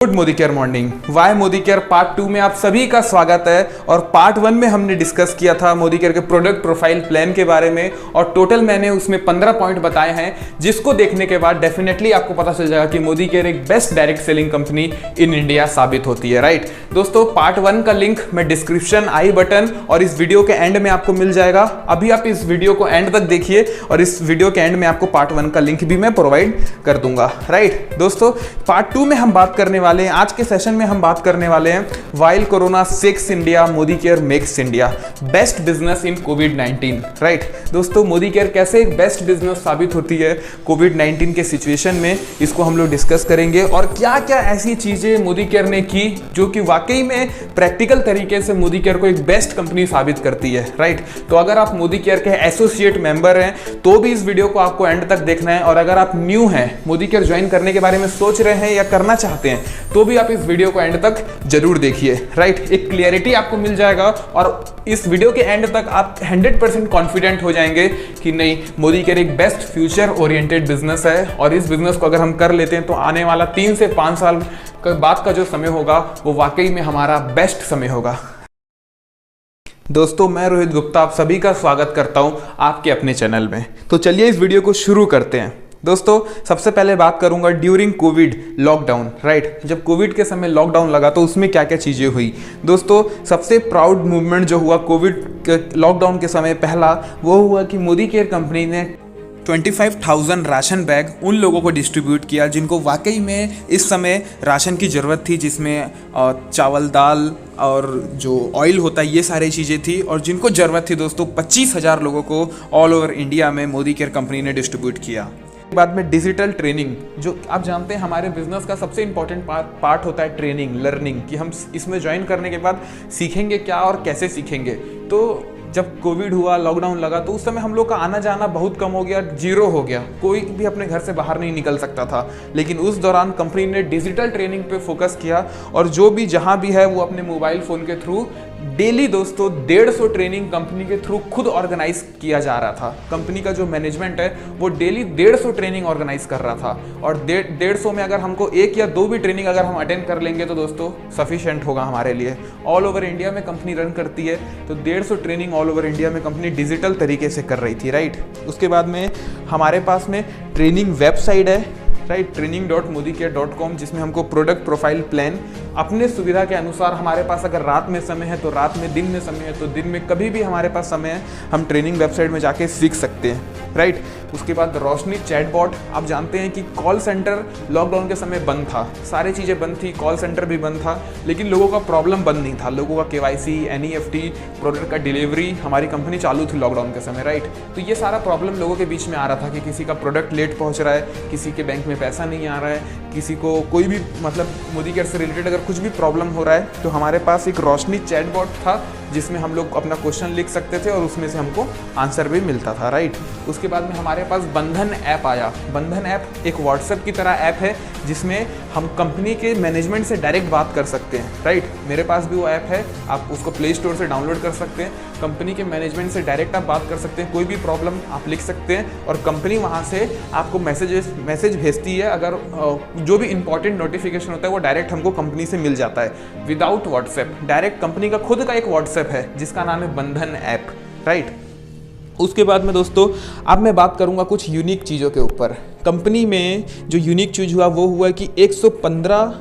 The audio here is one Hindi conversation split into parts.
Good Modi care morning. Y Modi care part 2 में आप सभी का स्वागत है। और पार्ट 1 में हमने डिस्कस किया था मोदी केयर के प्रोडक्ट प्रोफाइल प्लान के बारे में और टोटल मैंने उसमें 15 पॉइंट बताए हैं, जिसको देखने के बाद डेफिनेटली आपको पता चल जाएगा कि मोदी केयर एक best direct selling company in India साबित होती है। राइट दोस्तों, पार्ट 1 का लिंक मैं डिस्क्रिप्शन, आई बटन और इस वीडियो के एंड में आपको मिल जाएगा। अभी आप इस वीडियो को एंड तक देखिए और इस वीडियो के एंड में आपको पार्ट 1 का लिंक भी मैं प्रोवाइड कर दूंगा। राइट दोस्तों, पार्ट 2 में हम बात करने वाले हैं, आज के सेशन में हम बात करने वाले हैं while corona shakes India, Modi care makes India best business in covid. Right दोस्तों, मोदी केयर कैसे एक बेस्ट बिजनेस साबित होती है कोविड-19 के सिचुएशन में, इसको हम लोग डिस्कस करेंगे। और क्या क्या ऐसी चीजें मोदी केयर ने की जो कि वाकई में प्रैक्टिकल तरीके से मोदी केयर को एक बेस्ट कंपनी साबित करती है। राइट, तो अगर आप मोदी केयर के एसोसिएट मेंबर हैं तो भी इस वीडियो को आपको एंड तक देखना है। और अगर आप न्यू हैं, मोदी केयर ज्वाइन करने के बारे में सोच रहे हैं या करना चाहते हैं, तो भी आप इस वीडियो को एंड तक जरूर देखिए। राइट, एक क्लियरिटी आपको मिल जाएगा और इस वीडियो के एंड तक आप 100% कॉन्फिडेंट हो जाएंगे कि नहीं, मोदी केयर एक बेस्ट फ्यूचर ओरिएंटेड बिजनेस है। और इस बिजनेस को अगर हम कर लेते हैं तो आने वाला 3 से 5 साल के बाद का जो समय होगा वो वाकई में हमारा बेस्ट समय होगा। दोस्तों, मैं रोहित गुप्ता आप सभी का स्वागत करता हूं आपके अपने चैनल में। तो चलिए इस वीडियो को शुरू करते हैं। दोस्तों, सबसे पहले बात करूंगा ड्यूरिंग कोविड लॉकडाउन। राइट, जब कोविड के समय लॉकडाउन लगा तो उसमें क्या क्या चीज़ें हुई। दोस्तों, सबसे प्राउड मूवमेंट जो हुआ कोविड लॉकडाउन के समय, पहला वो हुआ कि मोदी केयर कंपनी ने 25,000 राशन बैग उन लोगों को डिस्ट्रीब्यूट किया जिनको वाकई में इस समय राशन की ज़रूरत थी, जिसमें चावल, दाल और जो ऑयल होता है, ये सारी चीज़ें थी और जिनको ज़रूरत थी। दोस्तों, 25,000 लोगों को ऑल ओवर इंडिया में मोदी केयर कंपनी ने डिस्ट्रीब्यूट किया। बाद में डिजिटल ट्रेनिंग, जो आप जानते हैं हमारे बिजनेस का सबसे इंपॉर्टेंट पार्ट होता है ट्रेनिंग, लर्निंग, कि हम इसमें ज्वाइन करने के बाद सीखेंगे क्या और कैसे सीखेंगे। तो जब कोविड हुआ, लॉकडाउन लगा, तो उस समय हम लोग का आना जाना बहुत कम हो गया, जीरो हो गया, कोई भी अपने घर से बाहर नहीं निकल सकता था। लेकिन उस दौरान कंपनी ने डिजिटल ट्रेनिंग पे फोकस किया और जो भी जहाँ भी है वो अपने मोबाइल फ़ोन के थ्रू डेली दोस्तों 150 ट्रेनिंग कंपनी के थ्रू खुद ऑर्गेनाइज किया जा रहा था। कंपनी का जो मैनेजमेंट है वो डेली 150 ट्रेनिंग ऑर्गेनाइज कर रहा था और 150 में अगर हमको 1 या 2 भी ट्रेनिंग अगर हम अटेंड कर लेंगे तो दोस्तों सफिशिएंट होगा हमारे लिए। ऑल ओवर इंडिया में कंपनी रन करती है, तो 150 ट्रेनिंग ऑल ओवर इंडिया में कंपनी डिजिटल तरीके से कर रही थी। राइट, उसके बाद में हमारे पास में ट्रेनिंग वेबसाइट है, राइट, training.modicare.com, जिसमें हमको प्रोडक्ट प्रोफाइल प्लान अपने सुविधा के अनुसार, हमारे पास अगर रात में समय है तो रात में, दिन में समय है तो दिन में, कभी भी हमारे पास समय है, हम ट्रेनिंग वेबसाइट में जाके सीख सकते हैं। राइट, उसके बाद रोशनी चैटबॉट, आप जानते हैं कि कॉल सेंटर लॉकडाउन के समय बंद था, सारी चीज़ें बंद थी, कॉल सेंटर भी बंद था, लेकिन लोगों का प्रॉब्लम बंद नहीं था। लोगों का KYC, NEFT, प्रोडक्ट का डिलीवरी, हमारी कंपनी चालू थी लॉकडाउन के समय। राइट, तो ये सारा प्रॉब्लम लोगों के बीच में आ रहा था कि किसी का प्रोडक्ट लेट पहुँच रहा है, किसी के बैंक में पैसा नहीं आ रहा है, किसी को कोई भी मतलब मोदी केयर से रिलेटेड अगर कुछ भी प्रॉब्लम हो रहा है तो हमारे पास एक रोशनी चैटबॉट था जिसमें हम लोग अपना क्वेश्चन लिख सकते थे और उसमें से हमको आंसर भी मिलता था। राइट, उसके बाद में हमारे पास बंधन ऐप आया। बंधन ऐप एक व्हाट्सएप की तरह ऐप है जिसमें हम कंपनी के मैनेजमेंट से डायरेक्ट बात कर सकते हैं। राइट, मेरे पास भी वो ऐप है, आप उसको प्ले स्टोर से डाउनलोड कर सकते हैं। कंपनी के मैनेजमेंट से डायरेक्ट आप बात कर सकते हैं, कोई भी प्रॉब्लम आप लिख सकते हैं और कंपनी वहाँ से आपको मैसेज भेजती है। अगर जो भी इंपॉर्टेंट नोटिफिकेशन होता है वो डायरेक्ट हमको कंपनी से मिल जाता है विदाउट व्हाट्सएप। डायरेक्ट कंपनी का खुद का एक व्हाट्सएप है जिसका नाम है बंधन ऐप। राइट, उसके बाद में दोस्तों अब मैं बात करूंगा कुछ यूनिक चीज़ों के ऊपर। कंपनी में जो यूनिक चीज़ हुआ वो हुआ कि 115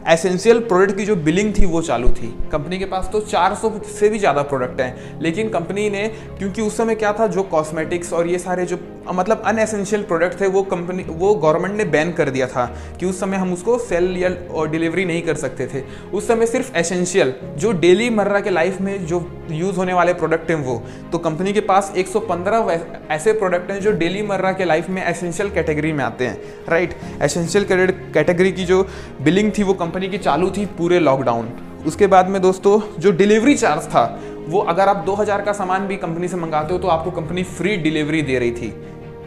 एसेंशियल प्रोडक्ट की जो बिलिंग थी वो चालू थी। कंपनी के पास तो 400 से भी ज़्यादा प्रोडक्ट हैं, लेकिन कंपनी ने, क्योंकि उस समय क्या था, जो कॉस्मेटिक्स और ये सारे जो मतलब अनएसेंशियल प्रोडक्ट थे वो गवर्नमेंट ने बैन कर दिया था कि उस समय हम उसको सेल या डिलीवरी नहीं कर सकते थे। उस समय सिर्फ एसेंशियल जो डेली मर्रा के लाइफ में जो यूज़ होने वाले प्रोडक्ट हैं वो, तो कंपनी के पास 115 ऐसे प्रोडक्ट हैं जो डेली मर्रा के लाइफ में एसेंशियल कैटेगरी में आते हैं। राइट, एसेंशियल कैटेगरी की जो बिलिंग थी वो कंपनी की चालू थी पूरे लॉकडाउन। उसके बाद में दोस्तों जो डिलीवरी चार्ज था वो, अगर आप 2000 का सामान भी कंपनी से मंगाते हो तो आपको कंपनी फ्री डिलीवरी दे रही थी।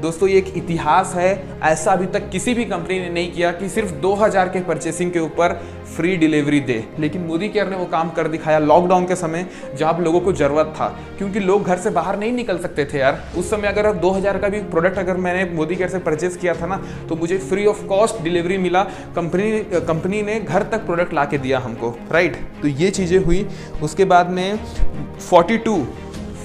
दोस्तों ये एक इतिहास है, ऐसा अभी तक किसी भी कंपनी ने नहीं किया कि सिर्फ 2000 के परचेसिंग के ऊपर फ्री डिलीवरी दे। लेकिन मोदी केयर ने वो काम कर दिखाया लॉकडाउन के समय, जब लोगों को जरूरत था, क्योंकि लोग घर से बाहर नहीं निकल सकते थे यार। उस समय अगर 2000 का भी प्रोडक्ट अगर मैंने मोदी केयर से परचेस किया था ना, तो मुझे फ्री ऑफ कॉस्ट डिलीवरी मिला। कंपनी ने घर तक प्रोडक्ट ला के दिया हमको, राइट। तो ये चीज़ें हुई। उसके बाद में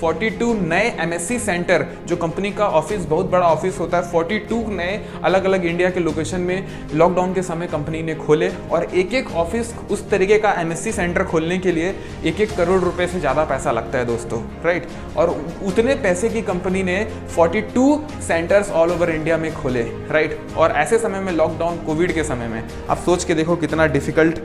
42 नए MSC सेंटर, जो कंपनी का ऑफिस बहुत बड़ा ऑफिस होता है, 42 नए अलग अलग इंडिया के लोकेशन में लॉकडाउन के समय कंपनी ने खोले। और एक एक ऑफिस उस तरीके का MSC सेंटर खोलने के लिए 1-1 करोड़ रुपए से ज़्यादा पैसा लगता है दोस्तों, राइट। और उतने पैसे की कंपनी ने 42 सेंटर्स ऑल ओवर इंडिया में खोले, राइट। और ऐसे समय में लॉकडाउन कोविड के समय में आप सोच के देखो कितना डिफिकल्ट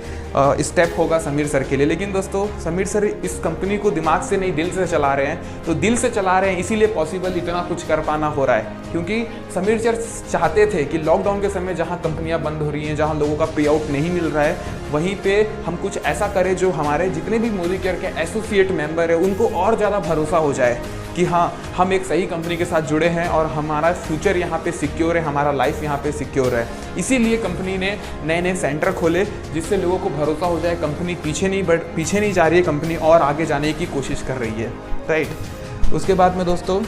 स्टेप होगा समीर सर के लिए। लेकिन दोस्तों समीर सर इस कंपनी को दिमाग से नहीं दिल से चला रहे हैं, तो दिल से चला रहे हैं, इसीलिए पॉसिबल इतना कुछ कर पाना हो रहा है। क्योंकि समीर सर चाहते थे कि लॉकडाउन के समय जहां कंपनियां बंद हो रही हैं, जहां लोगों का पे आउट नहीं मिल रहा है, वहीं पे हम कुछ ऐसा करें जो हमारे जितने भी मोदी केयर के एसोसिएट मेंबर है उनको और ज़्यादा भरोसा हो जाए कि हाँ, हम एक सही कंपनी के साथ जुड़े हैं और हमारा फ्यूचर यहाँ पे सिक्योर है, हमारा लाइफ यहाँ पे सिक्योर है। इसीलिए कंपनी ने नए नए सेंटर खोले, जिससे लोगों को भरोसा हो जाए कंपनी पीछे नहीं जा रही है, कंपनी और आगे जाने की कोशिश कर रही है, राइट। उसके बाद में दोस्तों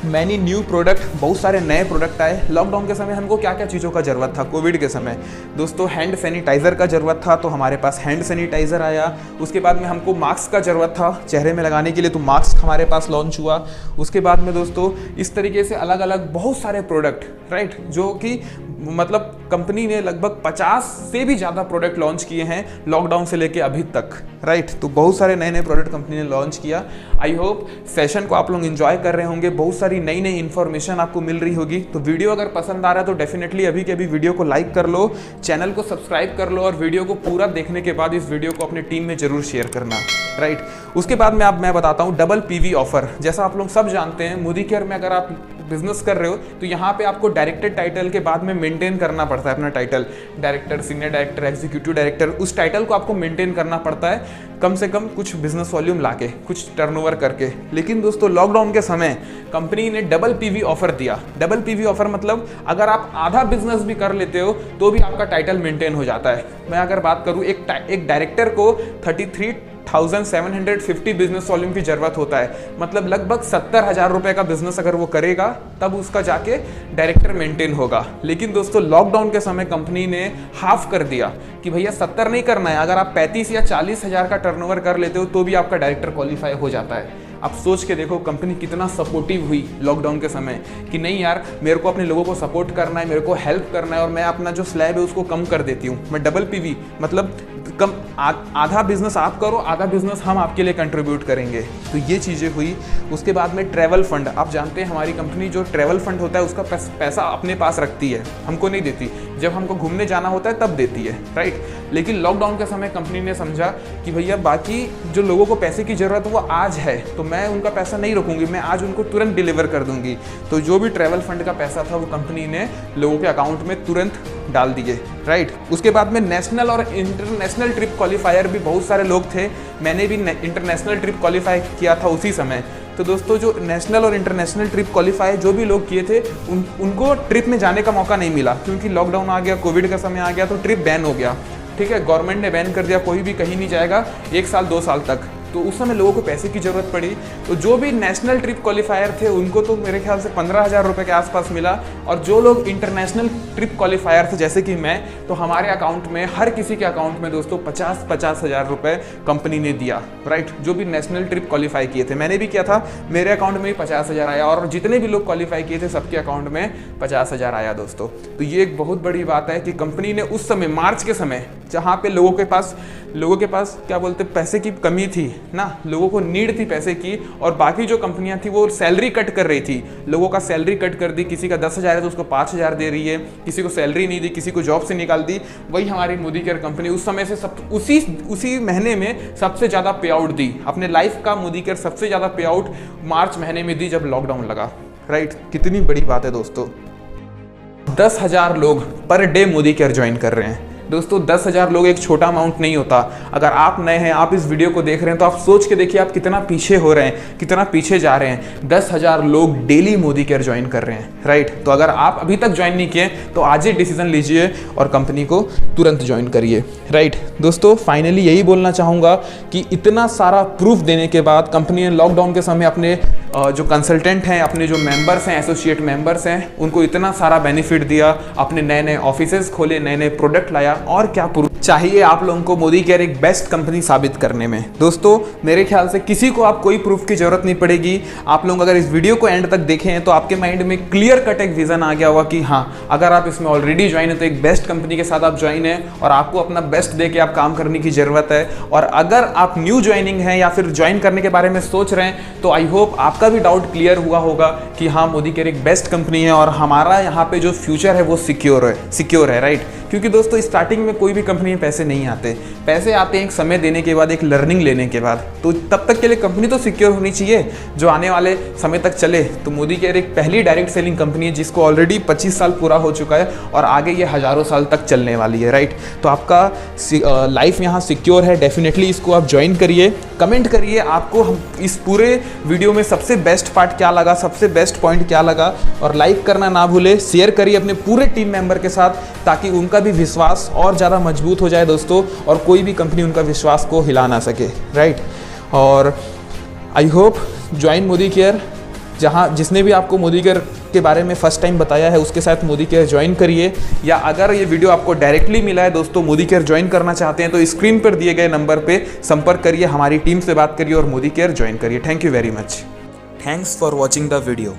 मैनी न्यू प्रोडक्ट, बहुत सारे नए प्रोडक्ट आए। लॉकडाउन के समय हमको क्या क्या चीज़ों का ज़रूरत था कोविड के समय दोस्तों? हैंड सैनिटाइज़र का ज़रूरत था, तो हमारे पास हैंड सैनिटाइज़र आया। उसके बाद में हमको मास्क का ज़रूरत था चेहरे में लगाने के लिए, तो मास्क हमारे पास लॉन्च हुआ। उसके बाद में दोस्तों इस तरीके से अलग अलग बहुत सारे प्रोडक्ट, राइट, जो कि मतलब कंपनी ने लगभग 50 से भी ज़्यादा प्रोडक्ट लॉन्च किए हैं लॉकडाउन से लेके अभी तक, राइट। तो बहुत सारे नए नए प्रोडक्ट कंपनी ने लॉन्च किया। आई होप सेशन को आप लोग एंजॉय कर रहे होंगे, बहुत सारी नई नई इन्फॉर्मेशन आपको मिल रही होगी। तो वीडियो अगर पसंद आ रहा है तो डेफिनेटली अभी के अभी वीडियो को लाइक कर लो, चैनल को सब्सक्राइब कर लो, और वीडियो को पूरा देखने के बाद इस वीडियो को अपनी टीम में जरूर शेयर करना, राइट। उसके बाद में मैं बताता हूँ डबल PV ऑफर। जैसा आप लोग सब जानते हैं, मोदी केयर में अगर आप बिजनेस कर रहे हो तो यहाँ पे आपको डायरेक्टर टाइटल के बाद में मेंटेन करना पड़ता है अपना title, director, senior director, executive director. उस टाइटल को आपको मेंटेन करना पड़ता है कम से कम कुछ बिजनेस वॉल्यूम लाके, कुछ टर्नओवर करके। लेकिन दोस्तों लॉकडाउन के समय कंपनी ने डबल PV ऑफर दिया। डबल PV ऑफर मतलब अगर आप आधा बिजनेस भी कर लेते हो तो भी आपका टाइटल मेंटेन हो जाता है। मैं अगर बात करूँ, एक डायरेक्टर को 33,750 बिजनेस वॉल्यूम की जरूरत होता है, मतलब लगभग 70,000 रुपए का बिजनेस अगर वो करेगा तब उसका जाके डायरेक्टर मेंटेन होगा। लेकिन दोस्तों लॉकडाउन के समय कंपनी ने हाफ कर दिया कि भैया 70 नहीं करना है, अगर आप 35 या 40,000 का टर्नओवर कर लेते हो तो भी आपका डायरेक्टर क्वालिफाई हो जाता है। आप सोच के देखो कंपनी कितना सपोर्टिव हुई लॉकडाउन के समय कि नहीं यार, मेरे को अपने लोगों को सपोर्ट करना है, मेरे को हेल्प करना है, और मैं अपना जो स्लैब है उसको कम कर देती हूँ। मैं डबल PV मतलब कम आधा बिजनेस आप करो, आधा बिजनेस हम आपके लिए कंट्रीब्यूट करेंगे। तो ये चीज़ें हुई। उसके बाद में ट्रैवल फंड, आप जानते हैं हमारी कंपनी जो ट्रैवल फंड होता है उसका पैसा अपने पास रखती है, हमको नहीं देती। जब हमको घूमने जाना होता है तब देती है, राइट। लेकिन लॉकडाउन के समय कंपनी ने समझा कि भैया बाकी जो लोगों को पैसे की ज़रूरत है वो आज है, तो मैं उनका पैसा नहीं रखूँगी, मैं आज उनको तुरंत डिलीवर कर दूंगी। तो जो भी ट्रैवल फंड का पैसा था वो कंपनी ने लोगों के अकाउंट में तुरंत डाल दिए, राइट। उसके बाद में नेशनल और इंटरनेशनल ट्रिप क्वालिफायर भी बहुत सारे लोग थे, मैंने भी इंटरनेशनल ट्रिप क्वालिफाई किया था उसी समय। तो दोस्तों जो नेशनल और इंटरनेशनल ट्रिप क्वालिफाई जो भी लोग किए थे उनको ट्रिप में जाने का मौका नहीं मिला, क्योंकि लॉकडाउन आ गया, कोविड का समय आ गया, तो ट्रिप बैन हो गया, ठीक है। गवर्नमेंट ने बैन कर दिया, कोई भी कहीं नहीं जाएगा 1 साल 2 साल तक। तो उस समय लोगों को पैसे की ज़रूरत पड़ी, तो जो भी नेशनल ट्रिप क्वालिफायर थे उनको तो मेरे ख्याल से 15,000 रुपये के आसपास मिला। और जो लोग इंटरनेशनल ट्रिप क्वालिफायर थे जैसे कि मैं, तो हमारे अकाउंट में, हर किसी के अकाउंट में दोस्तों 50,000 रुपये कंपनी ने दिया, राइट। जो भी नेशनल ट्रिप क्वालिफाई किए थे, मैंने भी किया था, मेरे अकाउंट में भी 50,000 आया, और जितने भी लोग क्वालिफाई किए थे सबके अकाउंट में 50,000 आया दोस्तों। तो ये एक बहुत बड़ी बात है कि कंपनी ने उस समय, मार्च के समय, जहाँ पे लोगों के पास क्या बोलते, पैसे की कमी थी ना, लोगों को नीड थी पैसे की, और बाकी जो कंपनियां थी वो सैलरी कट कर रही थी, लोगों का सैलरी कट कर दी, किसी का 10,000 है तो उसको 5,000 दे रही है, किसी को सैलरी नहीं दी, किसी को जॉब से निकाल दी। वही हमारी मोदी केयर कंपनी उस समय से उसी महीने में सबसे ज़्यादा पे आउट दी, अपने लाइफ का मोदी केयर सबसे ज़्यादा पे आउट मार्च महीने में दी जब लॉकडाउन लगा, राइट। कितनी बड़ी बात है दोस्तों, 10,000 लोग per day Modi care join कर रहे हैं, दोस्तों 10,000 लोग एक छोटा अमाउंट नहीं होता। अगर आप नए हैं, आप इस वीडियो को देख रहे हैं, तो आप सोच के देखिए आप कितना पीछे हो रहे हैं, कितना पीछे जा रहे हैं। 10,000 लोग डेली मोदी केयर ज्वाइन कर रहे हैं, राइट। तो अगर आप अभी तक ज्वाइन नहीं किए तो आज ही डिसीजन लीजिए और कंपनी को तुरंत ज्वाइन करिए, राइट। दोस्तों फाइनली यही बोलना चाहूँगा कि इतना सारा प्रूफ देने के बाद कंपनी ने लॉकडाउन के समय अपने जो कंसल्टेंट हैं, अपने जो मेंबर्स हैं, एसोसिएट मेंबर्स हैं, उनको इतना सारा बेनिफिट दिया, अपने नए नए ऑफिसेज खोले, नए नए प्रोडक्ट लाया। और क्या प्रूफ चाहिए आप लोगों को मोदी केयर एक बेस्ट कंपनी साबित करने में। दोस्तों मेरे ख्याल से किसी को आप कोई प्रूफ की जरूरत नहीं पड़ेगी। आप लोग अगर इस वीडियो को एंड तक देखें हैं तो आपके माइंड में क्लियर कट एक विजन आ गया होगा कि हाँ, अगर आप इसमें ऑलरेडी ज्वाइन है तो एक बेस्ट कंपनी के साथ आप ज्वाइन है और आपको अपना बेस्ट दे के आप काम करने की जरूरत है। और अगर आप न्यू ज्वाइनिंग है या फिर ज्वाइन करने के बारे में सोच रहे हैं तो आई होप आपका भी डाउट क्लियर हुआ होगा कि हाँ, मोदी केयर एक बेस्ट कंपनी है और हमारा यहाँ पे जो फ्यूचर है वो सिक्योर है, राइट। क्योंकि दोस्तों स्टार्टिंग में कोई भी कंपनी में पैसे नहीं आते, पैसे आते हैं एक समय देने के बाद, एक लर्निंग लेने के बाद। तो तब तक के लिए कंपनी तो सिक्योर होनी चाहिए जो आने वाले समय तक चले। तो मोदी केयर एक पहली डायरेक्ट सेलिंग कंपनी है जिसको ऑलरेडी 25 साल पूरा हो चुका है और आगे ये हज़ारों साल तक चलने वाली है, राइट। तो आपका लाइफ यहाँ सिक्योर है, डेफिनेटली इसको आप ज्वाइन करिए। कमेंट करिए आपको इस पूरे वीडियो में सबसे बेस्ट पार्ट क्या लगा, सबसे बेस्ट पॉइंट क्या लगा, और लाइक करना ना भूले, शेयर करिए अपने पूरे टीम मेंबर के साथ ताकि उनका भी विश्वास और ज़्यादा मजबूत हो जाए दोस्तों, और कोई भी कंपनी उनका विश्वास को हिला ना सके, राइट। और I hope join Modi care, जहाँ जिसने भी आपको मोदी केयर के बारे में फर्स्ट टाइम बताया है उसके साथ मोदी केयर ज्वाइन करिए। या अगर ये वीडियो आपको डायरेक्टली मिला है दोस्तों, मोदी केयर ज्वाइन करना चाहते हैं तो स्क्रीन पर दिए गए नंबर पे संपर्क करिए, हमारी टीम से बात करिए और मोदी केयर ज्वाइन करिए। Thank you very much. Thanks for watching the video.